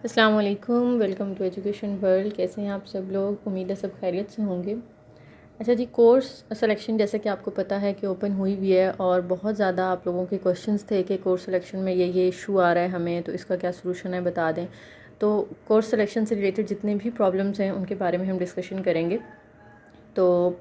अस्सलाम वालेकुम, welcome to education world. कैसे हैं आप सब लोग? उम्मीद है सब खैरियत से होंगे। अच्छा जी, कोर्स सिलेक्शन जैसे कि आपको पता है कि ओपन हुई भी है और बहुत ज़्यादा आप लोगों के क्वेश्चंस थे कि कोर्स सिलेक्शन में ये इशू आ रहा है हमें, तो इसका क्या सलूशन है बता दें। तो कोर्स सिलेक्शन से रिलेटेड जितने भी प्रॉब्लम्स हैं उनके बारे में हम डिस्कशन करेंगे। तो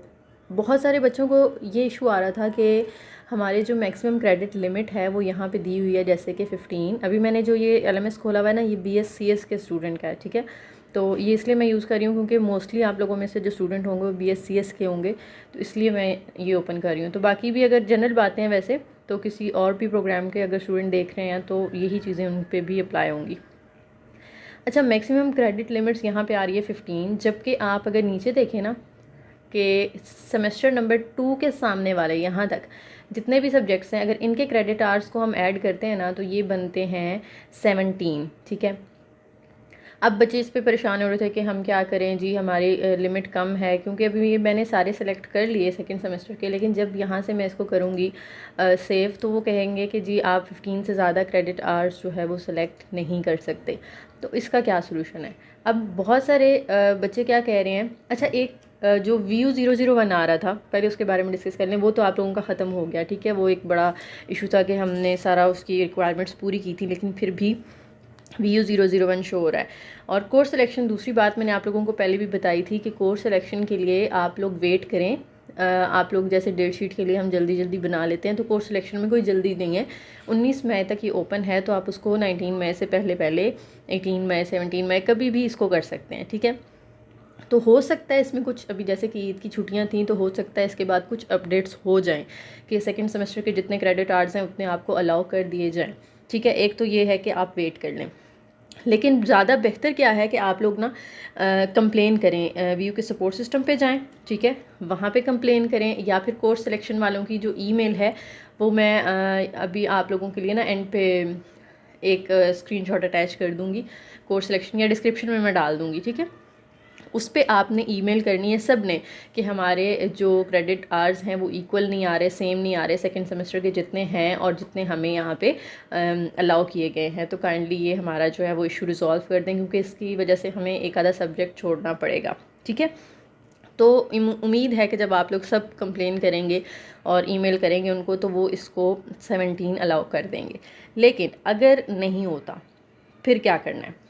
बहुत सारे बच्चों को ये इशू आ रहा था कि हमारे जो मैक्सिमम क्रेडिट लिमिट है वो यहाँ पे दी हुई है, जैसे कि 15। अभी मैंने जो ये LMS खोला हुआ है ना, ये BScs के स्टूडेंट का है, ठीक है। तो ये इसलिए मैं यूज़ कर रही हूँ क्योंकि मोस्टली आप लोगों में से जो स्टूडेंट होंगे वो BScs के होंगे, तो इसलिए मैं ये ओपन कर रही हूँ। तो बाकी भी अगर जनरल बातें हैं वैसे तो किसी और भी प्रोग्राम के अगर स्टूडेंट देख रहे हैं तो यही चीज़ें उन पर भी अप्लाई होंगी। अच्छा, मैक्सिमम क्रेडिट लिमिट्स यहाँ पे आ रही है 15, जबकि आप अगर नीचे देखें ना कि सेमेस्टर नंबर 2 के सामने वाले यहाँ तक जितने भी सब्जेक्ट्स हैं, अगर इनके क्रेडिट आवर्स को हम ऐड करते हैं ना तो ये बनते हैं 17, ठीक है। अब बच्चे इस पे परेशान हो रहे थे कि हम क्या करें जी, हमारी लिमिट कम है, क्योंकि अभी ये मैंने सारे सेलेक्ट कर लिए सेकंड सेमेस्टर के, लेकिन जब यहाँ से मैं इसको करूँगी सेव तो वो कहेंगे कि जी आप 15 से ज़्यादा क्रेडिट आवर्स जो है वो सिलेक्ट नहीं कर सकते। तो इसका क्या सोल्यूशन है? अब बहुत सारे बच्चे क्या कह रहे हैं। अच्छा, एक जो VU001 आ रहा था, पहले उसके बारे में डिस्कस कर लें। वो तो आप लोगों का ख़त्म हो गया, ठीक है। वो एक बड़ा इशू था कि हमने सारा उसकी रिक्वायरमेंट्स पूरी की थी, लेकिन फिर भी VU001 शो हो रहा है। और कोर्स सिलेक्शन, दूसरी बात मैंने आप लोगों को पहले भी बताई थी कि कोर्स सिलेक्शन के लिए आप लोग वेट करें। आप लोग जैसे डेट शीट के लिए हम जल्दी जल्दी बना लेते हैं, तो कोर्स सिलेक्शन में कोई जल्दी नहीं है। 19 मई तक ये ओपन है, तो आप उसको 19 मई से पहले पहले 18 मई 17 मई कभी भी इसको कर सकते हैं, ठीक है। तो हो सकता है इसमें कुछ, अभी जैसे कि ईद की छुट्टियां थी, तो हो सकता है इसके बाद कुछ अपडेट्स हो जाएं कि सेकंड सेमेस्टर के जितने क्रेडिट आवर्स हैं उतने आपको अलाउ कर दिए जाएं, ठीक है। एक तो ये है कि आप वेट कर लें, लेकिन ज़्यादा बेहतर क्या है कि आप लोग ना कंप्लेन करें, VU के सपोर्ट सिस्टम पे जाएं, ठीक है, वहाँ पे कंप्लेन करें, या फिर कोर्स सिलेक्शन वालों की जो ईमेल है वो मैं अभी आप लोगों के लिए ना एंड पे एक स्क्रीनशॉट अटैच कर दूँगी, कोर्स सिलेक्शन या डिस्क्रिप्शन में मैं डाल दूँगी, ठीक है। उस पर आपने ईमेल करनी है सब ने कि हमारे जो क्रेडिट आवर्स हैं वो इक्वल नहीं आ रहे, सेम नहीं आ रहे सेकंड सेमेस्टर के जितने हैं और जितने हमें यहाँ पे अलाउ किए गए हैं। तो काइंडली ये हमारा जो है वो इशू रिजॉल्व कर दें, क्योंकि इसकी वजह से हमें एक आधा सब्जेक्ट छोड़ना पड़ेगा, ठीक है। तो उम्मीद है कि जब आप लोग सब कंप्लेन करेंगे और ईमेल करेंगे उनको, तो वो इसको 17 अलाउ कर देंगे। लेकिन अगर नहीं होता फिर क्या करना है?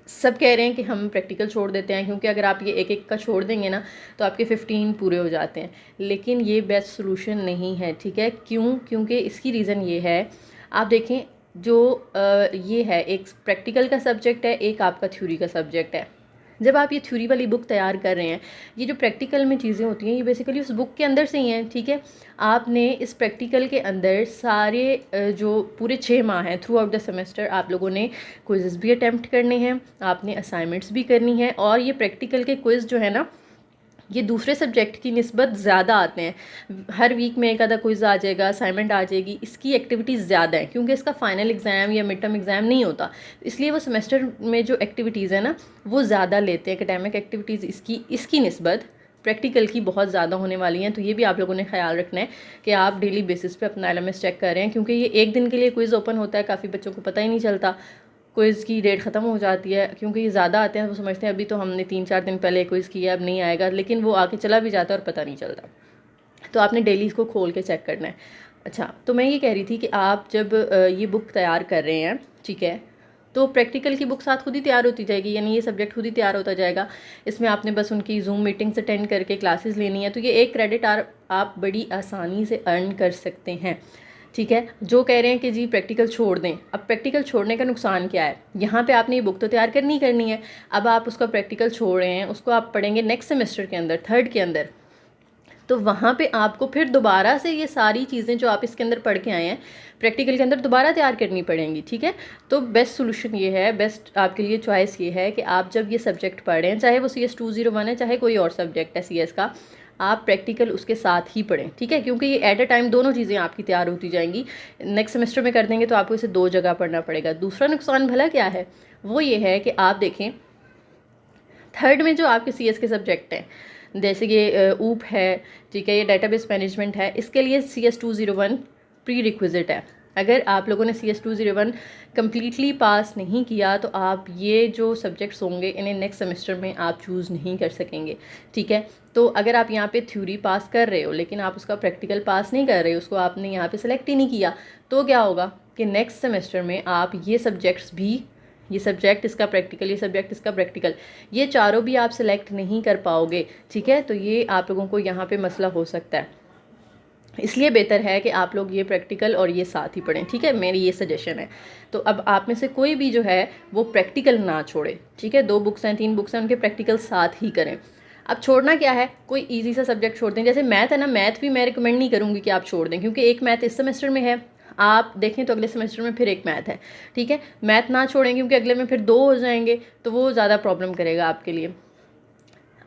सब कह रहे हैं कि हम प्रैक्टिकल छोड़ देते हैं, क्योंकि अगर आप ये एक एक का छोड़ देंगे ना तो आपके 15 पूरे हो जाते हैं, लेकिन ये बेस्ट सोल्यूशन नहीं है, ठीक है। क्यों? क्योंकि इसकी रीज़न ये है, आप देखें जो ये है, एक प्रैक्टिकल का सब्जेक्ट है, एक आपका थ्योरी का सब्जेक्ट है। जब आप ये थ्योरी वाली बुक तैयार कर रहे हैं, ये जो प्रैक्टिकल में चीज़ें होती हैं ये बेसिकली उस बुक के अंदर से ही हैं, ठीक है। आपने इस प्रैक्टिकल के अंदर सारे जो पूरे 6 माह हैं थ्रू आउट द सेमेस्टर, आप लोगों ने क्विज़ भी अटैम्प्ट करने हैं, आपने असाइनमेंट्स भी करनी है, और ये प्रैक्टिकल के क्विज़ जो है ना ये दूसरे सब्जेक्ट की निस्बत ज़्यादा आते हैं। हर वीक में एक आधा क्विज़ आ जाएगा, असाइनमेंट आ जाएगी, इसकी एक्टिविटीज़ ज़्यादा है, क्योंकि इसका फाइनल एग्ज़ाम या मिड टर्म एग्ज़ाम नहीं होता, इसलिए वो सेमेस्टर में जो एक्टिविटीज़ है ना वो ज़्यादा लेते हैं। एकेडमिक एक्टिविटीज़ इसकी निस्बत प्रैक्टिकल की बहुत ज़्यादा होने वाली हैं। तो ये भी आप लोगों ने ख्याल रखना है कि आप डेली बेसिस पे अपना LMS चेक कर रहे हैं, क्योंकि ये एक दिन के लिए क्विज़ ओपन होता है, काफ़ी बच्चों को पता ही नहीं चलता, क्विज़ की डेट ख़त्म हो जाती है, क्योंकि ये ज़्यादा आते हैं। वो समझते हैं अभी तो हमने 3-4 दिन पहले क्विज़ किया, अब नहीं आएगा, लेकिन वो आके चला भी जाता है और पता नहीं चलता। तो आपने डेली इसको खोल के चेक करना है। अच्छा, तो मैं ये कह रही थी कि आप जब ये बुक तैयार कर रहे हैं, ठीक है, तो प्रैक्टिकल की बुक साथ खुद ही तैयार होती जाएगी, यानी ये सब्जेक्ट खुद ही तैयार होता जाएगा। इसमें आपने बस उनकी जूम मीटिंग्स अटेंड करके क्लासेस लेनी है, तो ये एक क्रेडिट आप बड़ी आसानी से अर्न कर सकते हैं, ठीक है। जो कह रहे हैं कि जी प्रैक्टिकल छोड़ दें, अब प्रैक्टिकल छोड़ने का नुकसान क्या है? यहाँ पे आपने ये बुक तो तैयार करनी है, अब आप उसका प्रैक्टिकल छोड़ रहे हैं, उसको आप पढ़ेंगे नेक्स्ट सेमेस्टर के अंदर, थर्ड के अंदर, तो वहाँ पे आपको फिर दोबारा से ये सारी चीज़ें जो आप इसके अंदर पढ़ के आए हैं प्रैक्टिकल के अंदर दोबारा तैयार करनी पड़ेंगी, ठीक है। तो बेस्ट सोल्यूशन ये है, बेस्ट आपके लिए चॉइस ये है कि आप जब ये सब्जेक्ट पढ़ें, चाहे वो CS201 है, चाहे कोई और सब्जेक्ट है CS का, आप प्रैक्टिकल उसके साथ ही पढ़ें, ठीक है, क्योंकि ये एट अ टाइम दोनों चीज़ें आपकी तैयार होती जाएंगी। नेक्स्ट सेमेस्टर में कर देंगे तो आपको इसे 2 जगह पढ़ना पड़ेगा। दूसरा नुकसान भला क्या है? वो ये है कि आप देखें थर्ड में जो आपके CS के सब्जेक्ट हैं, जैसे कि ऊप है, ठीक है, ये डेटाबेस मैनेजमेंट है, इसके लिए CS201 प्री रिक्विजिट है, अगर आप लोगों ने CS201 कम्प्लीटली पास नहीं किया तो आप ये जो सब्जेक्ट्स होंगे इन्हें नेक्स्ट सेमेस्टर में आप चूज़ नहीं कर सकेंगे, ठीक है। तो अगर आप यहाँ पे थ्योरी पास कर रहे हो लेकिन आप उसका प्रैक्टिकल पास नहीं कर रहे हो, उसको आपने यहाँ पे सेलेक्ट ही नहीं किया, तो क्या होगा कि नेक्स्ट सेमेस्टर में आप ये सब्जेक्ट्स भी, ये सब्जेक्ट इसका प्रैक्टिकल, ये सब्जेक्ट इसका प्रैक्टिकल, ये चारों भी आप सेलेक्ट नहीं कर पाओगे, ठीक है। तो ये आप लोगों को यहाँ पे मसला हो सकता है। इसलिए बेहतर है कि आप लोग ये प्रैक्टिकल और ये साथ ही पढ़ें, ठीक है, मेरी ये सजेशन है। तो अब आप में से कोई भी जो है वो प्रैक्टिकल ना छोड़े, ठीक है। 2 बुक्स हैं, 3 बुक्स हैं, उनके प्रैक्टिकल साथ ही करें। अब छोड़ना क्या है, कोई इजी सा सब्जेक्ट छोड़ दें, जैसे मैथ है ना, मैथ भी मैं रिकमेंड नहीं करूँगी कि आप छोड़ दें, क्योंकि एक मैथ इस सेमेस्टर में है, आप देखें तो अगले सेमेस्टर में फिर एक मैथ है, ठीक है। मैथ ना छोड़ें क्योंकि अगले में फिर 2 हो जाएंगे, तो वो ज़्यादा प्रॉब्लम करेगा आपके लिए।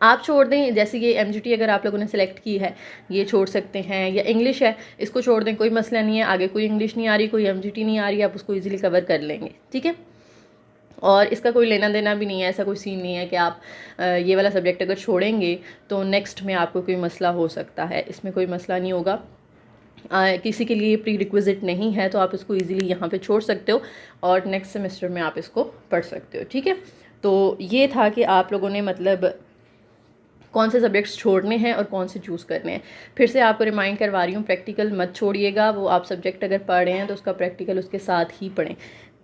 आप छोड़ दें, जैसे ये MGT अगर आप लोगों ने सेलेक्ट की है ये छोड़ सकते हैं, या इंग्लिश है इसको छोड़ दें, कोई मसला नहीं है, आगे कोई इंग्लिश नहीं आ रही, कोई MGT नहीं आ रही, आप उसको इजीली कवर कर लेंगे, ठीक है। और इसका कोई लेना देना भी नहीं है, ऐसा कोई सीन नहीं है कि आप ये वाला सब्जेक्ट अगर छोड़ेंगे तो नेक्स्ट में आपको कोई मसला हो सकता है, इसमें कोई मसला नहीं होगा। किसी के लिए प्री रिक्विजिट नहीं है तो आप इसको ईज़िली यहाँ पे छोड़ सकते हो और नेक्स्ट सेमेस्टर में आप इसको पढ़ सकते हो, ठीक है। तो ये था कि आप लोगों ने मतलब कौन से सब्जेक्ट्स छोड़ने हैं और कौन से चूज़ करने हैं। फिर से आपको रिमाइंड करवा रही हूँ, प्रैक्टिकल मत छोड़िएगा, वो आप सब्जेक्ट अगर पढ़ रहे हैं तो उसका प्रैक्टिकल उसके साथ ही पढ़ें,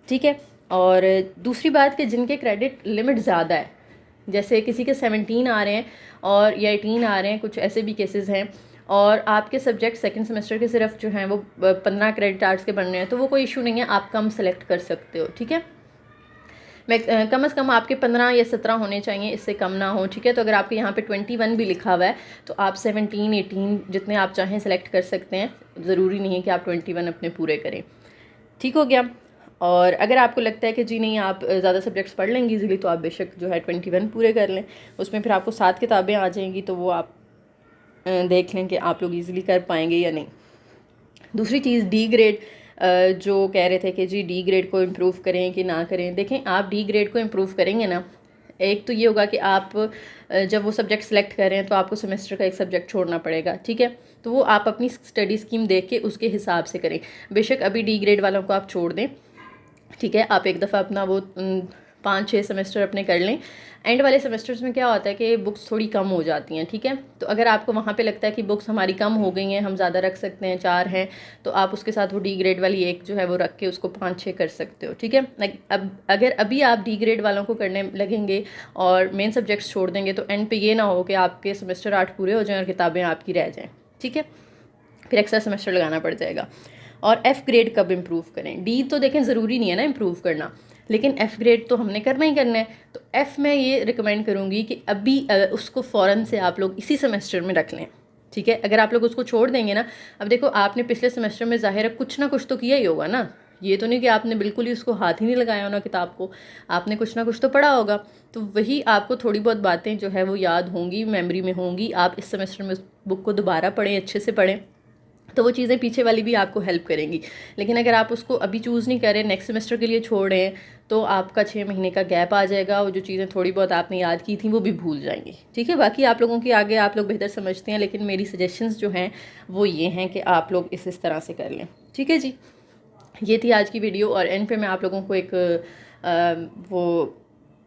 ठीक है। और दूसरी बात कि जिनके क्रेडिट लिमिट ज़्यादा है, जैसे किसी के 17 आ रहे हैं और या 18 आ रहे हैं, कुछ ऐसे भी केसेस हैं, और आपके सब्जेक्ट सेकंड सेमेस्टर के सिर्फ जो हैं वो 15 क्रेडिट आवर्स के बन रहे हैं, तो वो कोई इशू नहीं है, आप कम सेलेक्ट कर सकते हो, ठीक है। मैं कम से कम आपके 15 या 17 होने चाहिए, इससे कम ना हो, ठीक है। तो अगर आपके यहाँ पे 21 भी लिखा हुआ है तो आप 17, 18 जितने आप चाहें सेलेक्ट कर सकते हैं, ज़रूरी नहीं है कि आप 21 अपने पूरे करें, ठीक हो गया। और अगर आपको लगता है कि जी नहीं आप ज़्यादा सब्जेक्ट्स पढ़ लेंगे इजीली, तो आप बेशक जो है 21 पूरे कर लें, उसमें फिर आपको 7 किताबें आ जाएंगी, तो वो आप देख लें कि आप लोग ईज़िली कर पाएंगे या नहीं। दूसरी चीज़ डी ग्रेड, जो कह रहे थे कि जी डी ग्रेड को इम्प्रूव करें कि ना करें, देखें आप डी ग्रेड को इम्प्रूव करेंगे ना, एक तो ये होगा कि आप जब वो सब्जेक्ट सेलेक्ट कर रहे हैं तो आपको सेमेस्टर का एक सब्जेक्ट छोड़ना पड़ेगा, ठीक है। तो वो आप अपनी स्टडी स्कीम देख के उसके हिसाब से करें। बेशक अभी डी ग्रेड वालों को आप छोड़ दें, ठीक है, आप एक दफ़ा अपना वो 5-6 सेमेस्टर अपने कर लें। एंड वाले सेमेस्टर्स में क्या होता है कि बुक्स थोड़ी कम हो जाती हैं, ठीक है। तो अगर आपको वहाँ पे लगता है कि बुक्स हमारी कम हो गई हैं, हम ज़्यादा रख सकते हैं, 4 हैं, तो आप उसके साथ वो डी ग्रेड वाली एक जो है वो रख के उसको 5-6 कर सकते हो, ठीक है। अब अगर अभी आप डी ग्रेड वालों को करने लगेंगे और मेन सब्जेक्ट्स छोड़ देंगे तो एंड पे ये ना हो कि आपके सेमेस्टर 8 पूरे हो जाएँ और किताबें आपकी रह जाएँ, ठीक है, फिर एक्स्ट्रा सेमेस्टर लगाना पड़ जाएगा। और F ग्रेड कब इम्प्रूव करें, डी तो देखें ज़रूरी नहीं है ना इम्प्रूव करना, लेकिन F ग्रेड तो हमने करना ही करना है। तो F मैं ये रिकमेंड करूँगी कि अभी उसको फ़ौरन से आप लोग इसी सेमेस्टर में रख लें, ठीक है। अगर आप लोग उसको छोड़ देंगे ना, अब देखो आपने पिछले सेमेस्टर में ज़ाहिर है कुछ ना कुछ तो किया ही होगा ना, ये तो नहीं कि आपने बिल्कुल ही उसको हाथ ही नहीं लगाया होना किताब को, आपने कुछ ना कुछ तो पढ़ा होगा, तो वही आपको थोड़ी बहुत बातें जो है वो याद होंगी, मेमोरी में होंगी। आप इस सेमेस्टर में उस बुक को दोबारा पढ़ें, अच्छे से पढ़ें, तो वो चीज़ें पीछे वाली भी आपको हेल्प करेंगी। लेकिन अगर आप उसको अभी चूज़ नहीं करें, नेक्स्ट सेमेस्टर के लिए छोड़ रहे हैं, तो आपका 6 महीने का गैप आ जाएगा और जो चीज़ें थोड़ी बहुत आपने याद की थी वो भी भूल जाएंगी, ठीक है। बाकी आप लोगों की आगे आप लोग बेहतर समझते हैं, लेकिन मेरी सजेशंस जो हैं वो ये हैं कि आप लोग इस तरह से कर लें, ठीक है जी। ये थी आज की वीडियो, और एंड पे मैं आप लोगों को एक वो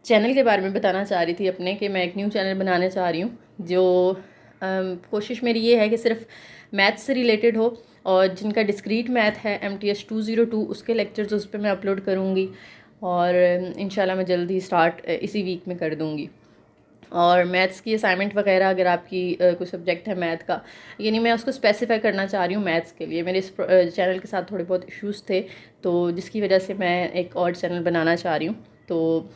चैनल के बारे में बताना चाह रही थी अपने, कि मैं एक न्यू चैनल बनाने चाह रही हूँ, जो कोशिश मेरी ये है कि सिर्फ मैथ से रिलेटेड हो, और जिनका डिस्क्रीट मैथ है MTS 202 उसके लेक्चर्स उस पर मैं अपलोड करूँगी, और इंशाल्लाह मैं जल्दी स्टार्ट इसी वीक में कर दूँगी। और मैथ्स की असाइनमेंट वगैरह अगर आपकी कोई सब्जेक्ट है मैथ का, यानी मैं उसको स्पेसिफाई करना चाह रही हूँ मैथ्स के लिए, मेरे इस चैनल के साथ थोड़े बहुत इश्यूज़ थे, तो जिसकी वजह से मैं एक और चैनल बनाना चाह रही हूँ। तो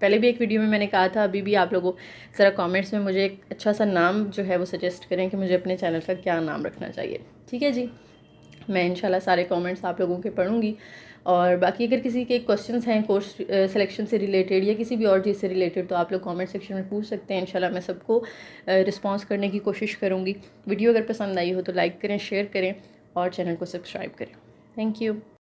पहले भी एक वीडियो में मैंने कहा था, अभी भी आप लोगों ज़रा कमेंट्स में मुझे एक अच्छा सा नाम जो है वो सजेस्ट करें कि मुझे अपने चैनल का क्या नाम रखना चाहिए, ठीक है जी। मैं इंशाल्लाह सारे कमेंट्स आप लोगों के पढ़ूंगी, और बाकी अगर किसी के क्वेश्चंस हैं कोर्स सिलेक्शन से रिलेटेड या किसी भी और चीज़ से रिलेटेड, तो आप लोग कमेंट सेक्शन में पूछ सकते हैं। इंशाल्लाह मैं सबको रिस्पॉन्स करने की कोशिश करूँगी। वीडियो अगर पसंद आई हो तो लाइक करें, शेयर करें और चैनल को सब्सक्राइब करें। Thank you.